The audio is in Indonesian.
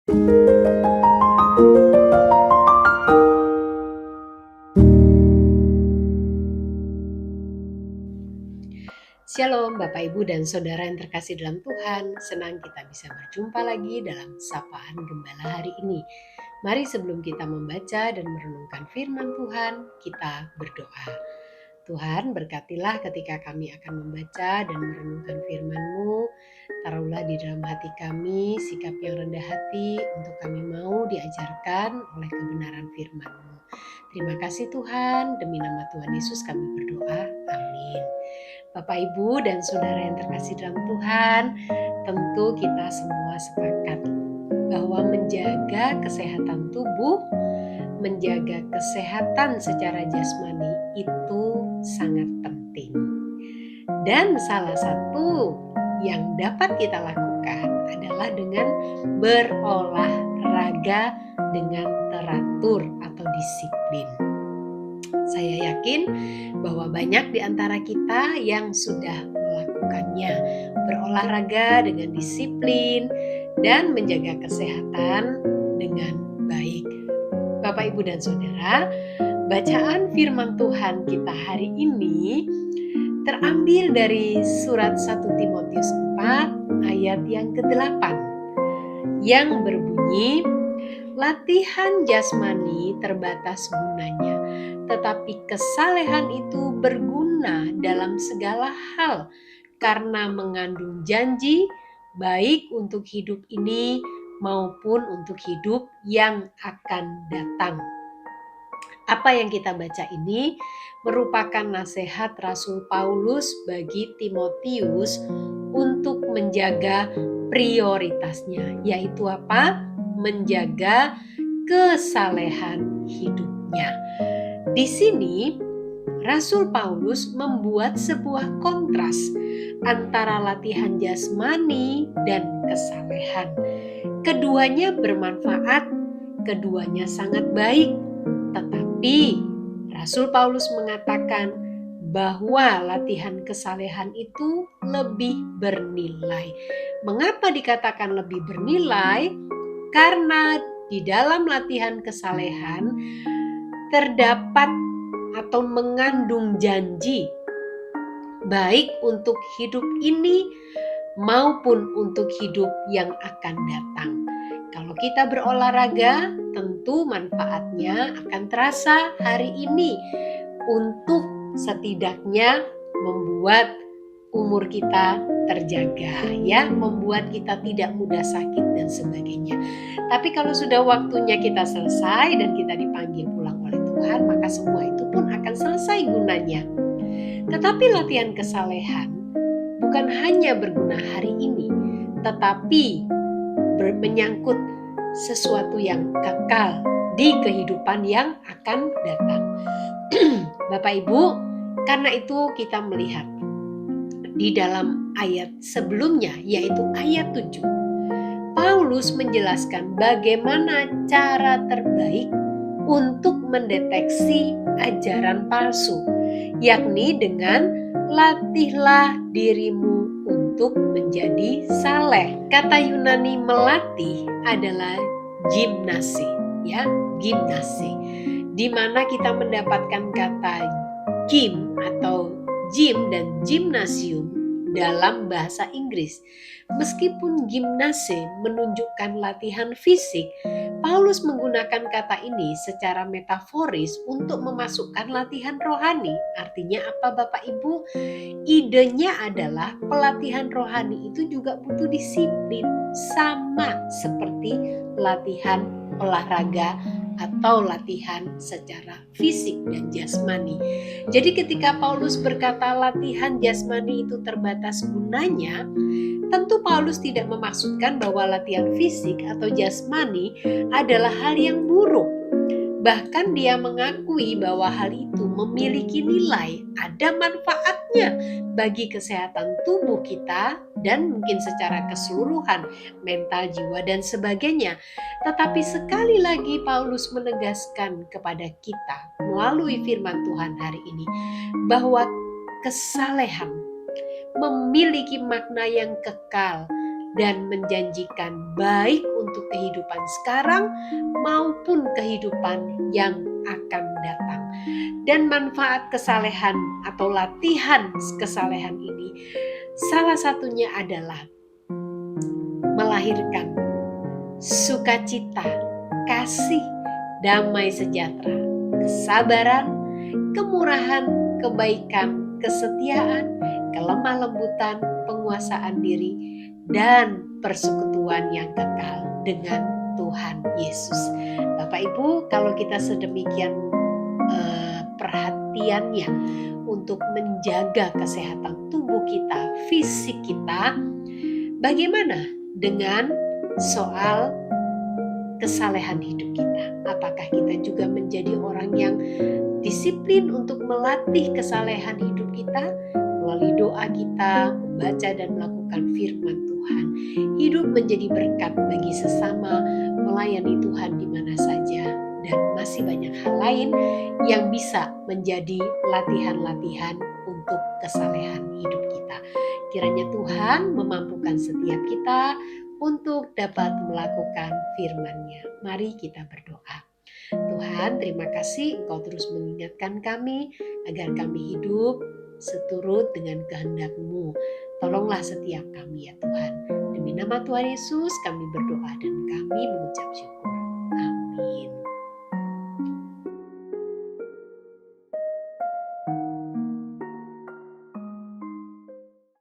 Shalom Bapak Ibu dan Saudara yang terkasih dalam Tuhan, senang kita bisa berjumpa lagi dalam Sapaan Gembala hari ini. Mari sebelum kita membaca dan merenungkan firman Tuhan, kita berdoa. Tuhan berkatilah ketika kami akan membaca dan merenungkan firman-Mu. Taruhlah di dalam hati kami sikap yang rendah hati untuk kami mau diajarkan oleh kebenaran firman-Mu. Terima kasih Tuhan, demi nama Tuhan Yesus kami berdoa. Amin. Bapak Ibu dan Saudara yang terkasih dalam Tuhan, tentu kita semua sepakat bahwa menjaga kesehatan tubuh, menjaga kesehatan secara jasmani itu sangat penting. Dan salah satu yang dapat kita lakukan adalah dengan berolahraga dengan teratur atau disiplin. Saya yakin bahwa banyak di antara kita yang sudah melakukannya, berolahraga dengan disiplin dan menjaga kesehatan dengan baik. Bapak, Ibu, dan Saudara, bacaan firman Tuhan kita hari ini terambil dari surat 1 Timotius 4 ayat yang ke-8 yang berbunyi, latihan jasmani terbatas gunanya, tetapi kesalehan itu berguna dalam segala hal karena mengandung janji baik untuk hidup ini maupun untuk hidup yang akan datang. Apa yang kita baca ini merupakan nasihat Rasul Paulus bagi Timotius untuk menjaga prioritasnya, yaitu apa? Menjaga kesalehan hidupnya. Di sini Rasul Paulus membuat sebuah kontras antara latihan jasmani dan kesalehan. Keduanya bermanfaat, keduanya sangat baik, tetapi Rasul Paulus mengatakan bahwa latihan kesalehan itu lebih bernilai. Mengapa dikatakan lebih bernilai? Karena di dalam latihan kesalehan terdapat atau mengandung janji baik untuk hidup ini maupun untuk hidup yang akan datang. Kalau kita berolahraga, tentu manfaatnya akan terasa hari ini untuk setidaknya membuat umur kita terjaga, ya, membuat kita tidak mudah sakit dan sebagainya. Tapi kalau sudah waktunya kita selesai dan kita dipanggil pulang oleh Tuhan, maka semua itu pun akan selesai gunanya. Tetapi latihan kesalehan bukan hanya berguna hari ini, tetapi menyangkut sesuatu yang kekal di kehidupan yang akan datang. Bapak Ibu, karena itu kita melihat di dalam ayat sebelumnya, yaitu ayat 7, Paulus menjelaskan bagaimana cara terbaik untuk mendeteksi ajaran palsu, yakni dengan latihlah dirimu untuk menjadi saleh. Kata Yunani melatih adalah gimnasi, ya, gimnasi. Di mana kita mendapatkan kata gym atau gym dan gymnasium dalam bahasa Inggris. Meskipun gimnase menunjukkan latihan fisik, Paulus menggunakan kata ini secara metaforis untuk memasukkan latihan rohani. Artinya apa Bapak Ibu? Idenya adalah pelatihan rohani itu juga butuh disiplin, sama seperti latihan olahraga atau latihan secara fisik dan jasmani. Jadi ketika Paulus berkata latihan jasmani itu terbatas gunanya, tentu Paulus tidak memaksudkan bahwa latihan fisik atau jasmani adalah hal yang buruk. Bahkan dia mengakui bahwa hal itu memiliki nilai, ada manfaatnya bagi kesehatan tubuh kita dan mungkin secara keseluruhan, mental, jiwa, dan sebagainya. Tetapi sekali lagi Paulus menegaskan kepada kita melalui firman Tuhan hari ini bahwa kesalehan memiliki makna yang kekal dan menjanjikan baik untuk kehidupan sekarang maupun kehidupan yang akan datang. Dan manfaat kesalehan atau latihan kesalehan ini salah satunya adalah melahirkan sukacita, kasih, damai sejahtera, kesabaran, kemurahan, kebaikan, kesetiaan, kelemah lembutan, penguasaan diri, dan persekutuan yang kekal dengan Tuhan Yesus. Bapak Ibu, kalau kita sedemikian perhatiannya untuk menjaga kesehatan tubuh kita, fisik kita, bagaimana dengan soal kesalehan hidup kita? Apakah kita juga menjadi orang yang disiplin untuk melatih kesalehan hidup kita melalui doa kita, membaca dan melakukan firman Tuhan, hidup menjadi berkat bagi sesama, melayani Tuhan di mana saja, dan masih banyak hal lain yang bisa menjadi latihan-latihan untuk kesalehan hidup kita. Kiranya Tuhan memampukan setiap kita untuk dapat melakukan firman-Nya. Mari kita berdoa. Tuhan, terima kasih Engkau terus mengingatkan kami agar kami hidup seturut dengan kehendak-Mu. Tolonglah setiap kami ya Tuhan. Demi nama Tuhan Yesus kami berdoa dan kami mengucap